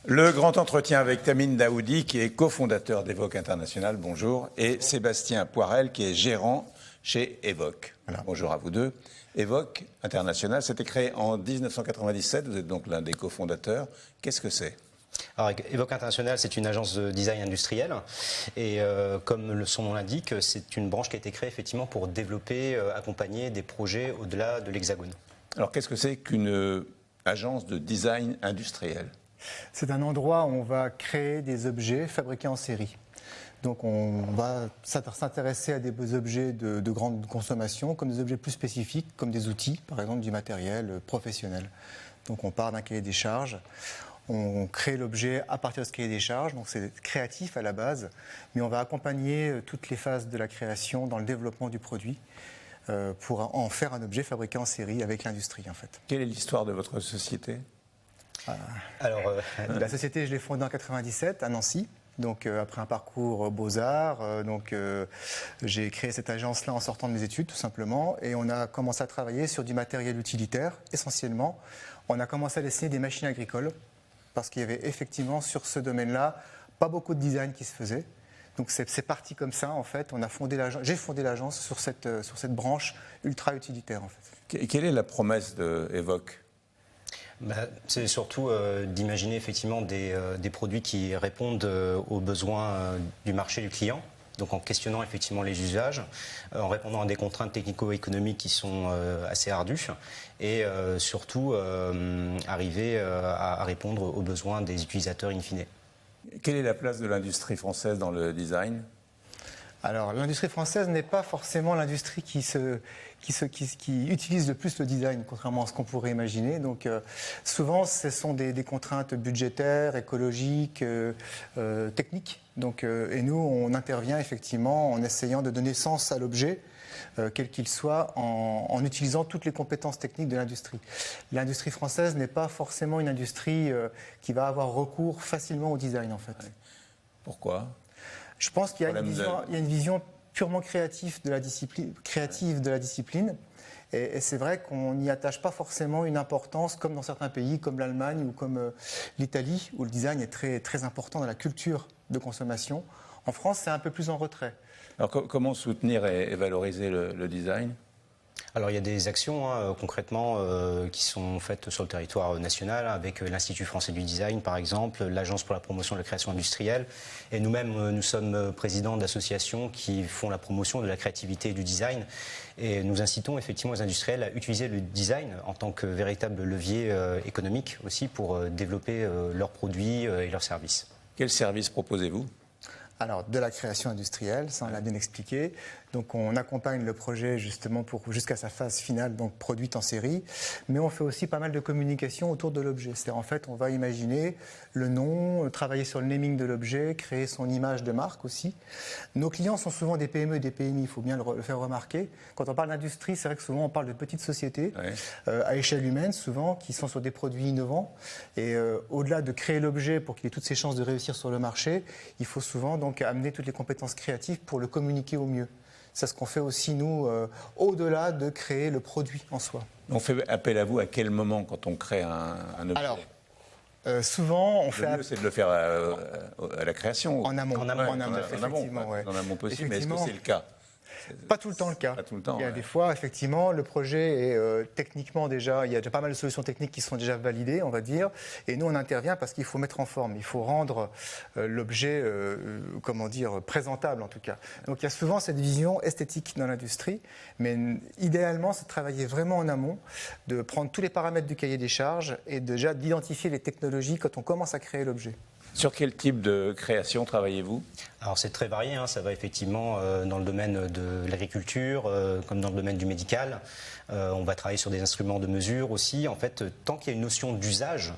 Le grand entretien avec Tamim Daoudi, qui est cofondateur d'Evoque International, bonjour, et Sébastien Poirel, qui est gérant chez Evoque. Voilà. Bonjour à vous deux. Evoque International, c'était créé en 1997, vous êtes donc l'un des cofondateurs. Qu'est-ce que c'est ? Alors, Evoque International, c'est une agence de design industriel et comme son nom l'indique, c'est une branche qui a été créée effectivement pour développer, accompagner des projets au-delà de l'Hexagone. Alors, qu'est-ce que c'est qu'une agence de design industriel ? C'est un endroit où on va créer des objets fabriqués en série. Donc on va s'intéresser à des objets de grande consommation, comme des objets plus spécifiques, comme des outils, par exemple du matériel professionnel. Donc on part d'un cahier des charges, on crée l'objet à partir de ce cahier des charges, donc c'est créatif à la base, mais on va accompagner toutes les phases de la création dans le développement du produit pour en faire un objet fabriqué en série avec l'industrie en fait. Quelle est l'histoire de votre société ? Alors, la société, je l'ai fondée en 1997 à Nancy. Donc, après un parcours Beaux-Arts, j'ai créé cette agence-là en sortant de mes études, tout simplement. Et on a commencé à travailler sur du matériel utilitaire, essentiellement. On a commencé à dessiner des machines agricoles, parce qu'il y avait effectivement, sur ce domaine-là, pas beaucoup de design qui se faisait. Donc, c'est parti comme ça, en fait. J'ai fondé l'agence sur cette branche ultra-utilitaire, en fait. Quelle est la promesse d'Evoque ? C'est surtout d'imaginer effectivement des produits qui répondent aux besoins du marché du client, donc en questionnant effectivement les usages, en répondant à des contraintes technico-économiques qui sont assez ardues et surtout arriver à répondre aux besoins des utilisateurs in fine. Quelle est la place de l'industrie française dans le design ? Alors, l'industrie française n'est pas forcément l'industrie qui utilise le plus le design, contrairement à ce qu'on pourrait imaginer. Donc, souvent, ce sont des contraintes budgétaires, écologiques, techniques. Donc, et nous, on intervient effectivement en essayant de donner sens à l'objet, quel qu'il soit, en utilisant toutes les compétences techniques de l'industrie. L'industrie française n'est pas forcément une industrie qui va avoir recours facilement au design, en fait. Pourquoi ? Je pense qu'il y a une vision purement créative de la discipline. Et c'est vrai qu'on n'y attache pas forcément une importance comme dans certains pays, comme l'Allemagne ou comme l'Italie, où le design est très, très important dans la culture de consommation. En France, c'est un peu plus en retrait. Alors comment soutenir et valoriser le design ? Alors il y a des actions concrètement qui sont faites sur le territoire national avec l'Institut français du design par exemple, l'Agence pour la promotion de la création industrielle et nous-mêmes nous sommes présidents d'associations qui font la promotion de la créativité et du design et nous incitons effectivement les industriels à utiliser le design en tant que véritable levier économique aussi pour développer leurs produits et leurs services. Quels services proposez-vous ? Alors, de la création industrielle, ça on l'a bien expliqué. Donc, on accompagne le projet justement jusqu'à sa phase finale, donc produite en série. Mais on fait aussi pas mal de communication autour de l'objet. C'est-à-dire, en fait, on va imaginer le nom, travailler sur le naming de l'objet, créer son image de marque aussi. Nos clients sont souvent des PME et des PMI, il faut bien le faire remarquer. Quand on parle d'industrie, c'est vrai que souvent on parle de petites sociétés, à échelle humaine souvent, qui sont sur des produits innovants. Et au-delà de créer l'objet pour qu'il ait toutes ses chances de réussir sur le marché, il faut souvent donc amener toutes les compétences créatives pour le communiquer au mieux. C'est ce qu'on fait aussi, nous, au-delà de créer le produit en soi. On fait appel à vous à quel moment quand on crée un objet ? Alors, souvent, on le mieux, c'est de le faire à la création. En amont. En amont possible, mais est-ce que c'est le cas ? Pas tout le temps le cas. Pas tout le temps, il y a des fois, effectivement, le projet est techniquement déjà, il y a déjà pas mal de solutions techniques qui sont déjà validées, on va dire, et nous on intervient parce qu'il faut mettre en forme, il faut rendre l'objet, présentable en tout cas. Donc il y a souvent cette vision esthétique dans l'industrie, mais idéalement c'est de travailler vraiment en amont, de prendre tous les paramètres du cahier des charges et déjà d'identifier les technologies quand on commence à créer l'objet. Sur quel type de création travaillez-vous ? Alors c'est très varié, ça va effectivement dans le domaine de l'agriculture, comme dans le domaine du médical. On va travailler sur des instruments de mesure aussi. En fait, tant qu'il y a une notion d'usage,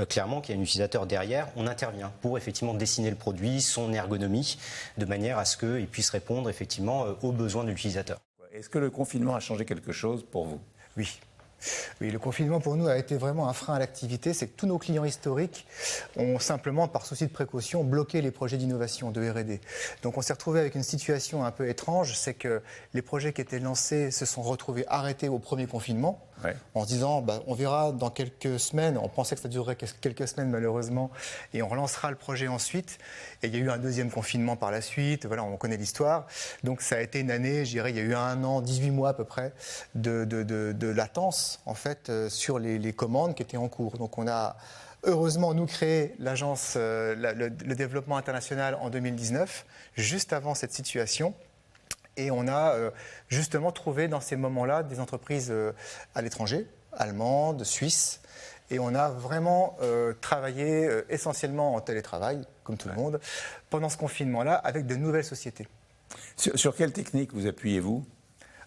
clairement qu'il y a un utilisateur derrière, on intervient pour effectivement dessiner le produit, son ergonomie, de manière à ce qu'il puisse répondre effectivement aux besoins de l'utilisateur. Est-ce que le confinement a changé quelque chose pour vous ? Oui. Oui, le confinement pour nous a été vraiment un frein à l'activité. C'est que tous nos clients historiques ont simplement, par souci de précaution, bloqué les projets d'innovation, de R&D. Donc on s'est retrouvé avec une situation un peu étrange, c'est que les projets qui étaient lancés se sont retrouvés arrêtés au premier confinement. ouais. en se disant on verra dans quelques semaines. On pensait que ça durerait quelques semaines malheureusement, et on relancera le projet ensuite. Et il y a eu un deuxième confinement par la suite. Voilà, on connaît l'histoire. Donc ça a été une année, je dirais, il y a eu 1 an, 18 mois à peu près de latence en fait sur les commandes qui étaient en cours. Donc on a heureusement, nous créé l'agence, le développement international en 2019, juste avant cette situation. Et on a justement trouvé dans ces moments-là des entreprises à l'étranger, allemandes, suisses. Et on a vraiment travaillé essentiellement en télétravail, comme tout le monde, pendant ce confinement-là, avec de nouvelles sociétés. Sur quelle technique vous appuyez-vous ?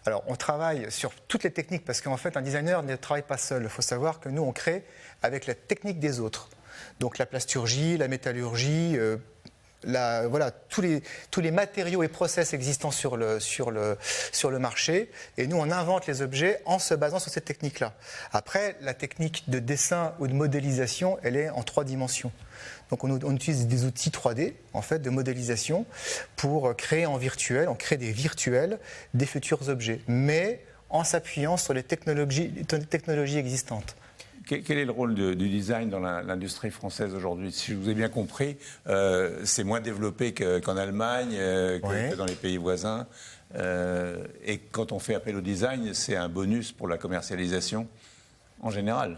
Alors, on travaille sur toutes les techniques parce qu'en fait, un designer ne travaille pas seul. Il faut savoir que nous, on crée avec la technique des autres. Donc, la plasturgie, la métallurgie, voilà, tous les matériaux et process existants sur le marché. Et nous, on invente les objets en se basant sur cette technique-là. Après, la technique de dessin ou de modélisation, elle est en 3 dimensions. Donc on utilise des outils 3D en fait, de modélisation pour créer en virtuel, on crée des virtuels des futurs objets, mais en s'appuyant sur les technologies existantes. Quel est le rôle du design dans l'industrie française aujourd'hui ? Si je vous ai bien compris, c'est moins développé qu'en Allemagne, que dans les pays voisins. Et quand on fait appel au design, c'est un bonus pour la commercialisation en général.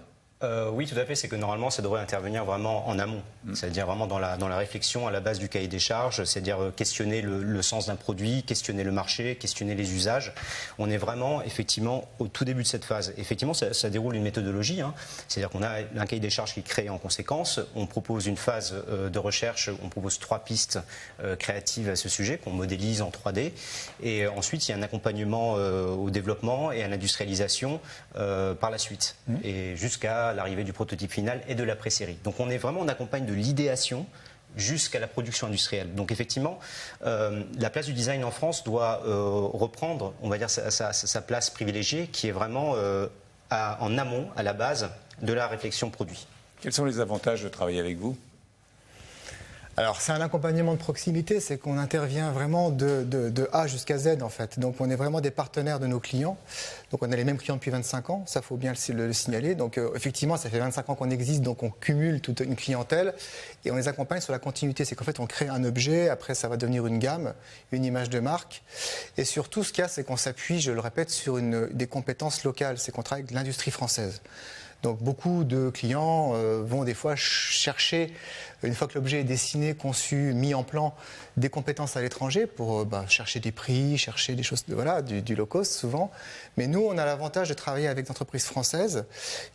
Oui, tout à fait. C'est que normalement, ça devrait intervenir vraiment en amont, c'est-à-dire vraiment dans la réflexion à la base du cahier des charges, c'est-à-dire questionner le sens d'un produit, questionner le marché, questionner les usages. On est vraiment, effectivement, au tout début de cette phase. Effectivement, ça déroule une méthodologie, c'est-à-dire qu'on a un cahier des charges qui est créé en conséquence. On propose une phase de recherche, on propose 3 pistes créatives à ce sujet qu'on modélise en 3D. Et ensuite, il y a un accompagnement au développement et à l'industrialisation par la suite, et jusqu'à l'arrivée du prototype final et de la pré-série. Donc on accompagne de l'idéation jusqu'à la production industrielle. Donc effectivement, la place du design en France doit reprendre, on va dire, sa place privilégiée, qui est vraiment en amont, à la base de la réflexion produit. Quels sont les avantages de travailler avec vous ? Alors, c'est un accompagnement de proximité, c'est qu'on intervient vraiment de A jusqu'à Z, en fait. Donc, on est vraiment des partenaires de nos clients. Donc, on a les mêmes clients depuis 25 ans, ça faut bien le signaler. Donc, effectivement, ça fait 25 ans qu'on existe, donc on cumule toute une clientèle et on les accompagne sur la continuité. C'est qu'en fait, on crée un objet, après, ça va devenir une gamme, une image de marque. Et surtout, ce qu'il y a, c'est qu'on s'appuie, je le répète, sur des compétences locales. C'est qu'on travaille avec l'industrie française. Donc beaucoup de clients vont des fois chercher, une fois que l'objet est dessiné, conçu, mis en plan, des compétences à l'étranger pour chercher des prix, chercher des choses, du low cost souvent. Mais nous, on a l'avantage de travailler avec des entreprises françaises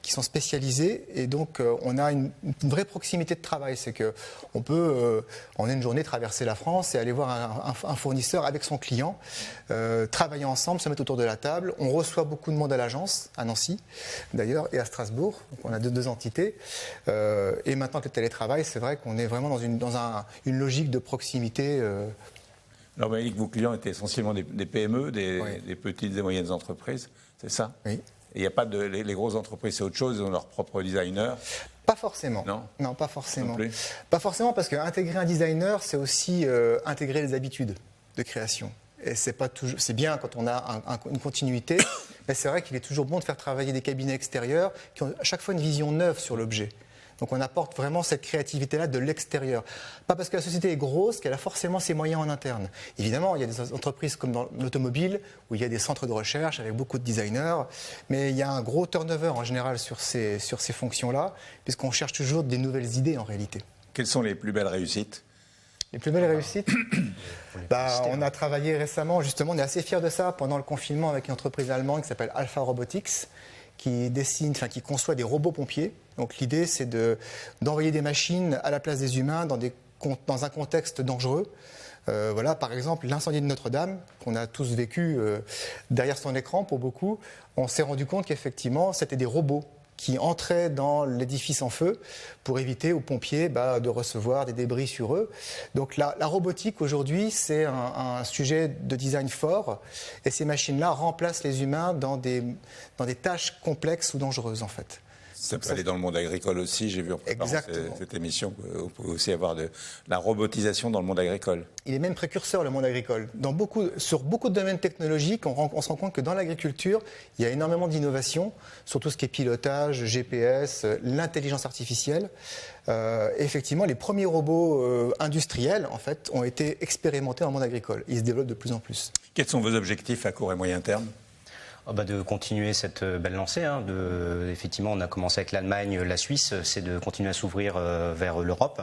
qui sont spécialisées et donc on a une vraie proximité de travail. C'est qu'on peut, en une journée, traverser la France et aller voir un fournisseur avec son client, travailler ensemble, se mettre autour de la table. On reçoit beaucoup de monde à l'agence, à Nancy d'ailleurs, et à Strasbourg. Donc on a deux entités. Et maintenant que le télétravail, c'est vrai qu'on est vraiment dans une logique de proximité. Alors, vous m'avez dit que vos clients étaient essentiellement des PME, des petites et moyennes entreprises, c'est ça ? Oui. Et il n'y a pas les grosses entreprises, c'est autre chose, ils ont leur propre designer. Pas forcément. Non, pas forcément. Non plus. Pas forcément, parce qu'intégrer un designer, c'est aussi intégrer les habitudes de création. Et c'est bien quand on a une continuité, mais c'est vrai qu'il est toujours bon de faire travailler des cabinets extérieurs qui ont à chaque fois une vision neuve sur l'objet. Donc on apporte vraiment cette créativité-là de l'extérieur. Pas parce que la société est grosse qu'elle a forcément ses moyens en interne. Évidemment, il y a des entreprises comme dans l'automobile où il y a des centres de recherche avec beaucoup de designers, mais il y a un gros turnover en général sur ces fonctions-là, puisqu'on cherche toujours des nouvelles idées en réalité. Quelles sont les plus belles réussites ? Les plus belles réussites, on a travaillé récemment, justement, on est assez fiers de ça, pendant le confinement avec une entreprise allemande qui s'appelle Alpha Robotics, qui conçoit des robots pompiers. Donc l'idée, c'est d'envoyer des machines à la place des humains dans un contexte dangereux. Par exemple, l'incendie de Notre-Dame, qu'on a tous vécu derrière son écran pour beaucoup, on s'est rendu compte qu'effectivement, c'était des robots qui entraient dans l'édifice en feu pour éviter aux pompiers de recevoir des débris sur eux. Donc la robotique aujourd'hui, c'est un sujet de design fort et ces machines-là remplacent les humains dans des tâches complexes ou dangereuses en fait. Ça peut aller dans le monde agricole aussi. J'ai vu en préparant cette émission qu'on peut aussi avoir de la robotisation dans le monde agricole. Il est même précurseur, le monde agricole. Sur beaucoup de domaines technologiques, on se rend compte que dans l'agriculture, il y a énormément d'innovations sur tout ce qui est pilotage, GPS, l'intelligence artificielle. Effectivement, les premiers robots industriels, en fait, ont été expérimentés dans le monde agricole. Ils se développent de plus en plus. Quels sont vos objectifs à court et moyen terme ? De continuer cette belle lancée. Effectivement, on a commencé avec l'Allemagne, la Suisse, c'est de continuer à s'ouvrir vers l'Europe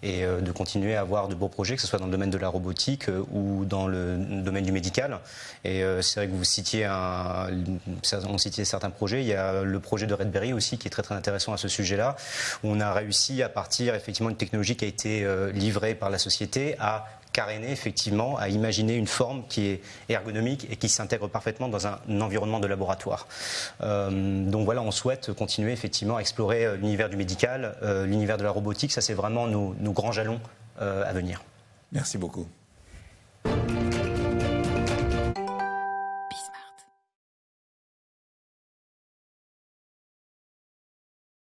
et de continuer à avoir de beaux projets, que ce soit dans le domaine de la robotique ou dans le domaine du médical. Et c'est vrai que vous citiez certains projets. Il y a le projet de Redberry aussi qui est très très intéressant à ce sujet-là, où on a réussi à partir effectivement d'une technologie qui a été livrée par la société à caréner effectivement, à imaginer une forme qui est ergonomique et qui s'intègre parfaitement dans un environnement de laboratoire. Donc voilà, on souhaite continuer effectivement à explorer l'univers du médical, l'univers de la robotique. Ça, c'est vraiment nos grands jalons à venir. Merci beaucoup.